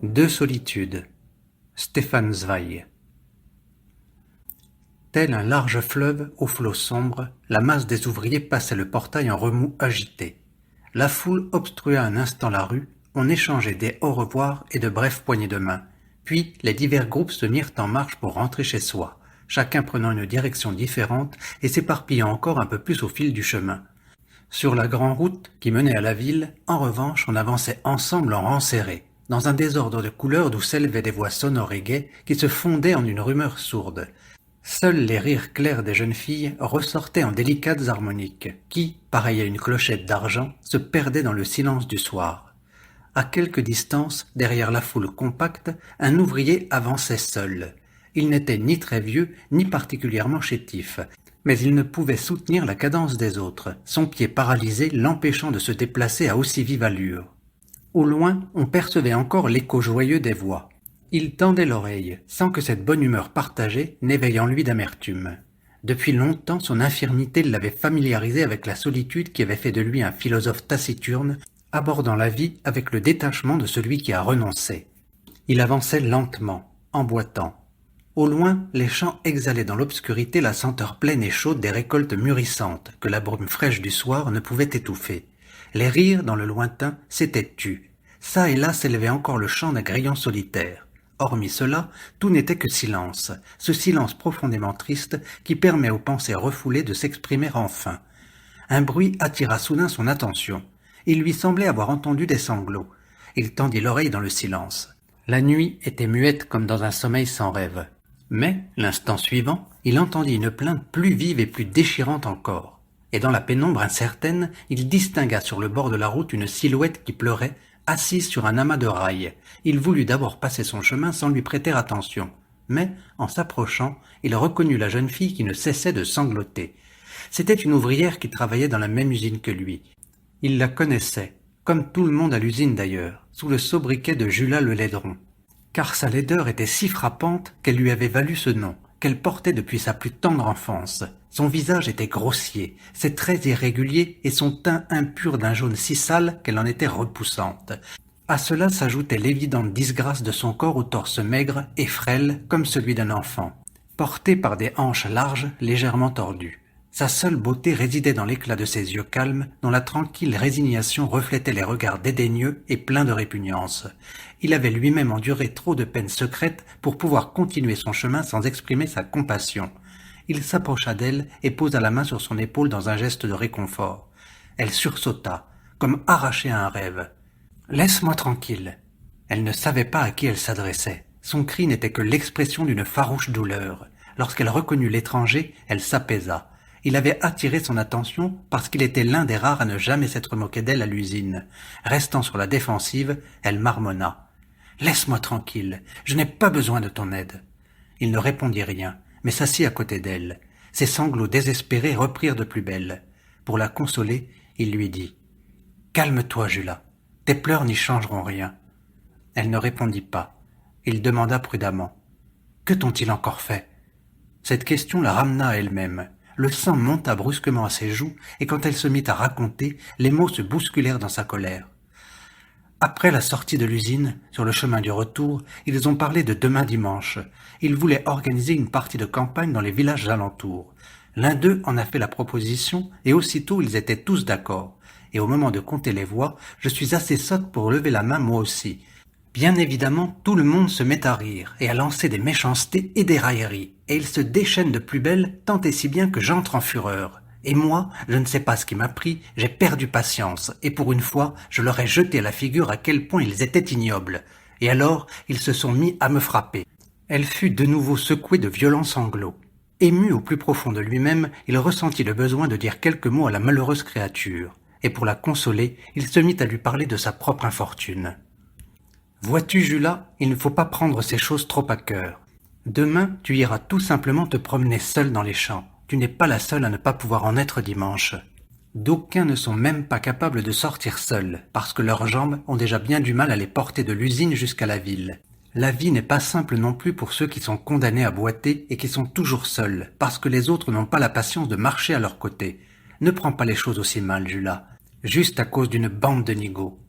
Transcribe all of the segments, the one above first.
Deux solitudes. Stefan Zweig. Tel un large fleuve aux flots sombres, la masse des ouvriers passait le portail en remous agités. La foule obstrua un instant la rue, on échangeait des au revoir et de brèves poignées de main. Puis les divers groupes se mirent en marche pour rentrer chez soi, chacun prenant une direction différente et s'éparpillant encore un peu plus au fil du chemin. Sur la grande route qui menait à la ville, en revanche, on avançait ensemble en rang serré, dans un désordre de couleurs d'où s'élevaient des voix sonores et gaies qui se fondaient en une rumeur sourde. Seuls les rires clairs des jeunes filles ressortaient en délicates harmoniques, qui, pareilles à une clochette d'argent, se perdaient dans le silence du soir. À quelque distance, derrière la foule compacte, un ouvrier avançait seul. Il n'était ni très vieux, ni particulièrement chétif, mais il ne pouvait soutenir la cadence des autres, son pied paralysé l'empêchant de se déplacer à aussi vive allure. Au loin, on percevait encore l'écho joyeux des voix. Il tendait l'oreille, sans que cette bonne humeur partagée n'éveille en lui d'amertume. Depuis longtemps, son infirmité l'avait familiarisé avec la solitude qui avait fait de lui un philosophe taciturne, abordant la vie avec le détachement de celui qui a renoncé. Il avançait lentement, en boitant. Au loin, les champs exhalaient dans l'obscurité la senteur pleine et chaude des récoltes mûrissantes que la brume fraîche du soir ne pouvait étouffer. Les rires, dans le lointain, s'étaient tus. Ça et là s'élevait encore le chant d'un grillon solitaire. Hormis cela, tout n'était que silence, ce silence profondément triste qui permet aux pensées refoulées de s'exprimer enfin. Un bruit attira soudain son attention. Il lui semblait avoir entendu des sanglots. Il tendit l'oreille dans le silence. La nuit était muette comme dans un sommeil sans rêve. Mais, l'instant suivant, il entendit une plainte plus vive et plus déchirante encore. Et dans la pénombre incertaine, il distingua sur le bord de la route une silhouette qui pleurait, assise sur un amas de rails. Il voulut d'abord passer son chemin sans lui prêter attention. Mais, en s'approchant, il reconnut la jeune fille qui ne cessait de sangloter. C'était une ouvrière qui travaillait dans la même usine que lui. Il la connaissait, comme tout le monde à l'usine d'ailleurs, sous le sobriquet de Julas le Laidron. Car sa laideur était si frappante qu'elle lui avait valu ce nom, qu'elle portait depuis sa plus tendre enfance. Son visage était grossier, ses traits irréguliers et son teint impur d'un jaune si sale qu'elle en était repoussante. À cela s'ajoutait l'évidente disgrâce de son corps au torse maigre et frêle comme celui d'un enfant, porté par des hanches larges légèrement tordues. Sa seule beauté résidait dans l'éclat de ses yeux calmes, dont la tranquille résignation reflétait les regards dédaigneux et pleins de répugnance. Il avait lui-même enduré trop de peines secrètes pour pouvoir continuer son chemin sans exprimer sa compassion. Il s'approcha d'elle et posa la main sur son épaule dans un geste de réconfort. Elle sursauta, comme arrachée à un rêve. « Laisse-moi tranquille !» Elle ne savait pas à qui elle s'adressait. Son cri n'était que l'expression d'une farouche douleur. Lorsqu'elle reconnut l'étranger, elle s'apaisa. Il avait attiré son attention parce qu'il était l'un des rares à ne jamais s'être moqué d'elle à l'usine. Restant sur la défensive, elle marmonna. « Laisse-moi tranquille, je n'ai pas besoin de ton aide. » Il ne répondit rien, mais s'assit à côté d'elle. Ses sanglots désespérés reprirent de plus belle. Pour la consoler, il lui dit « Calme-toi, Julas, tes pleurs n'y changeront rien. » Elle ne répondit pas. Il demanda prudemment « Que t'ont-ils encore fait ?» Cette question la ramena à elle-même. Le sang monta brusquement à ses joues, et quand elle se mit à raconter, les mots se bousculèrent dans sa colère. Après la sortie de l'usine, sur le chemin du retour, ils ont parlé de demain dimanche. Ils voulaient organiser une partie de campagne dans les villages alentours. L'un d'eux en a fait la proposition, et aussitôt ils étaient tous d'accord. Et au moment de compter les voix, je suis assez sotte pour lever la main moi aussi. Bien évidemment, tout le monde se met à rire et à lancer des méchancetés et des railleries, et il se déchaîne de plus belle tant et si bien que j'entre en fureur. Et moi, je ne sais pas ce qui m'a pris, j'ai perdu patience, et pour une fois, je leur ai jeté à la figure à quel point ils étaient ignobles. Et alors, ils se sont mis à me frapper. Elle fut de nouveau secouée de violents sanglots. Ému au plus profond de lui-même, il ressentit le besoin de dire quelques mots à la malheureuse créature, et pour la consoler, il se mit à lui parler de sa propre infortune. Vois-tu, Julas, il ne faut pas prendre ces choses trop à cœur. Demain, tu iras tout simplement te promener seule dans les champs. Tu n'es pas la seule à ne pas pouvoir en être dimanche. D'aucuns ne sont même pas capables de sortir seuls, parce que leurs jambes ont déjà bien du mal à les porter de l'usine jusqu'à la ville. La vie n'est pas simple non plus pour ceux qui sont condamnés à boiter et qui sont toujours seuls, parce que les autres n'ont pas la patience de marcher à leur côté. Ne prends pas les choses aussi mal, Julas, juste à cause d'une bande de nigauds.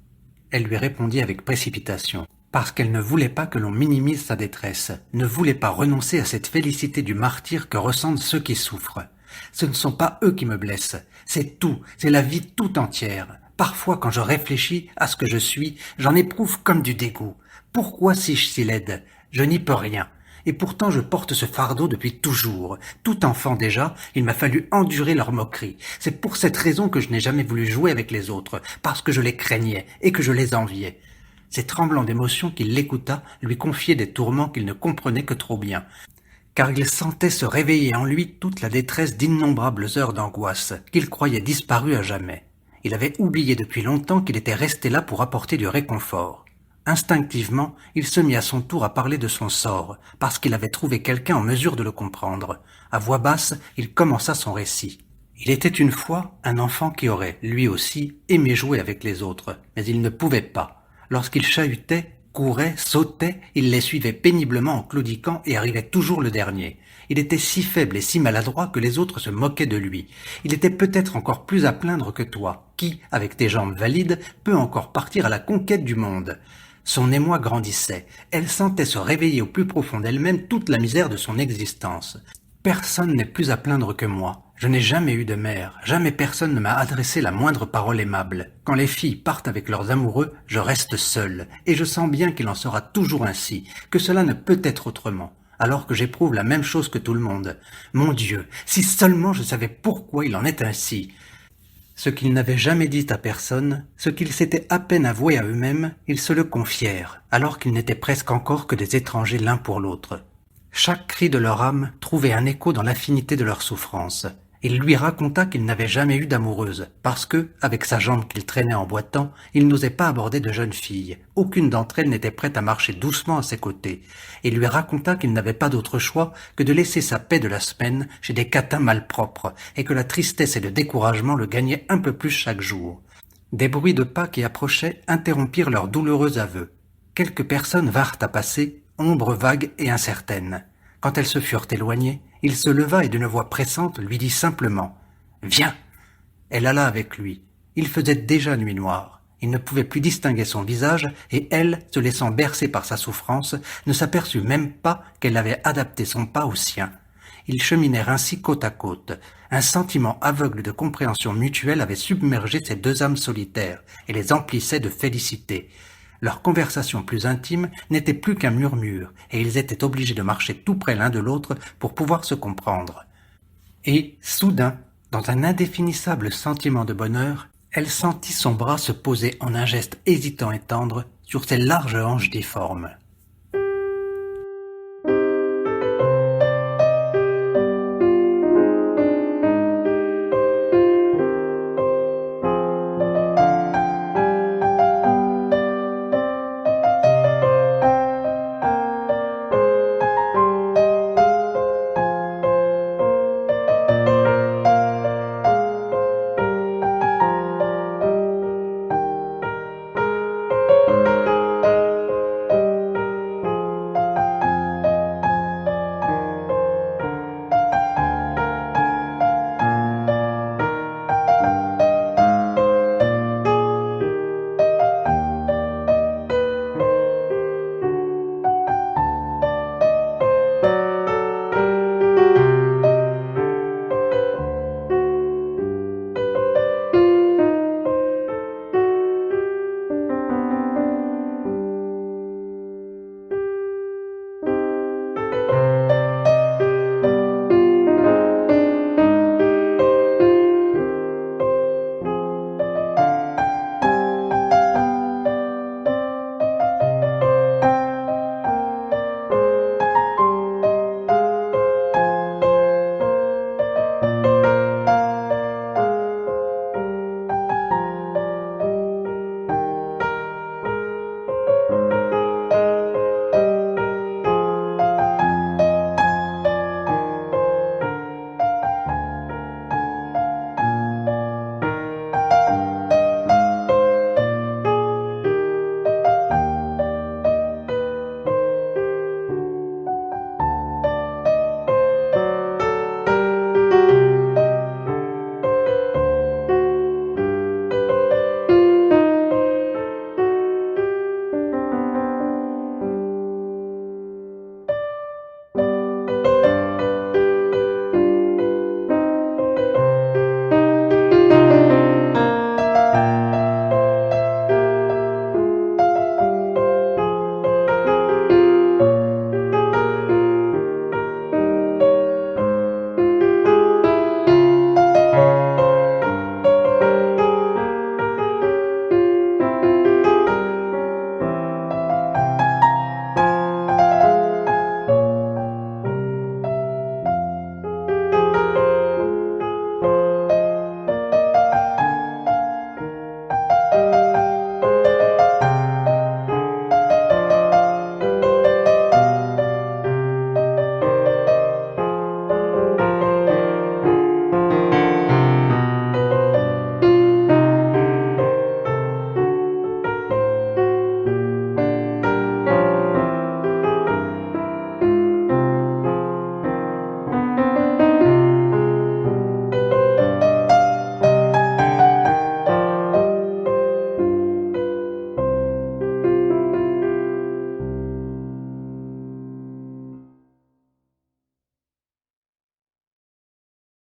Elle lui répondit avec précipitation. parce qu'elle ne voulait pas que l'on minimise sa détresse, ne voulait pas renoncer à cette félicité du martyr que ressentent ceux qui souffrent. Ce ne sont pas eux qui me blessent, c'est tout, c'est la vie tout entière. Parfois, quand je réfléchis à ce que je suis, j'en éprouve comme du dégoût. Pourquoi suis-je si laide? Je n'y peux rien. Et pourtant je porte ce fardeau depuis toujours. Tout enfant déjà, il m'a fallu endurer leurs moqueries. C'est pour cette raison que je n'ai jamais voulu jouer avec les autres, parce que je les craignais et que je les enviais. C'est tremblant d'émotion qu'il l'écouta lui confier des tourments qu'il ne comprenait que trop bien, car il sentait se réveiller en lui toute la détresse d'innombrables heures d'angoisse qu'il croyait disparues à jamais. Il avait oublié depuis longtemps qu'il était resté là pour apporter du réconfort. Instinctivement, il se mit à son tour à parler de son sort, parce qu'il avait trouvé quelqu'un en mesure de le comprendre. À voix basse, il commença son récit. Il était une fois un enfant qui aurait, lui aussi, aimé jouer avec les autres, mais il ne pouvait pas. Lorsqu'il chahutait, courait, sautait, il les suivait péniblement en claudiquant et arrivait toujours le dernier. Il était si faible et si maladroit que les autres se moquaient de lui. Il était peut-être encore plus à plaindre que toi, qui, avec tes jambes valides, peut encore partir à la conquête du monde. Son émoi grandissait. Elle sentait se réveiller au plus profond d'elle-même toute la misère de son existence. Personne n'est plus à plaindre que moi. Je n'ai jamais eu de mère, jamais personne ne m'a adressé la moindre parole aimable. Quand les filles partent avec leurs amoureux, je reste seul, et je sens bien qu'il en sera toujours ainsi, que cela ne peut être autrement, alors que j'éprouve la même chose que tout le monde. Mon Dieu, si seulement je savais pourquoi il en est ainsi. Ce qu'ils n'avaient jamais dit à personne, ce qu'ils s'étaient à peine avoué à eux-mêmes, ils se le confièrent, alors qu'ils n'étaient presque encore que des étrangers l'un pour l'autre. Chaque cri de leur âme trouvait un écho dans l'infinité de leur souffrance. Il lui raconta qu'il n'avait jamais eu d'amoureuse, parce que, avec sa jambe qu'il traînait en boitant, il n'osait pas aborder de jeunes filles. Aucune d'entre elles n'était prête à marcher doucement à ses côtés. Il lui raconta qu'il n'avait pas d'autre choix que de laisser sa paix de la semaine chez des catins malpropres, et que la tristesse et le découragement le gagnaient un peu plus chaque jour. Des bruits de pas qui approchaient interrompirent leurs douloureux aveux. Quelques personnes vinrent à passer, ombres vagues et incertaines. Quand elles se furent éloignées, il se leva et d'une voix pressante lui dit simplement « Viens !» Elle alla avec lui. Il faisait déjà nuit noire. Il ne pouvait plus distinguer son visage et elle, se laissant bercer par sa souffrance, ne s'aperçut même pas qu'elle avait adapté son pas au sien. Ils cheminèrent ainsi côte à côte. Un sentiment aveugle de compréhension mutuelle avait submergé ces deux âmes solitaires et les emplissait de félicité. Leur conversation plus intime n'était plus qu'un murmure, et ils étaient obligés de marcher tout près l'un de l'autre pour pouvoir se comprendre. Et, soudain, dans un indéfinissable sentiment de bonheur, elle sentit son bras se poser en un geste hésitant et tendre sur ses larges hanches difformes.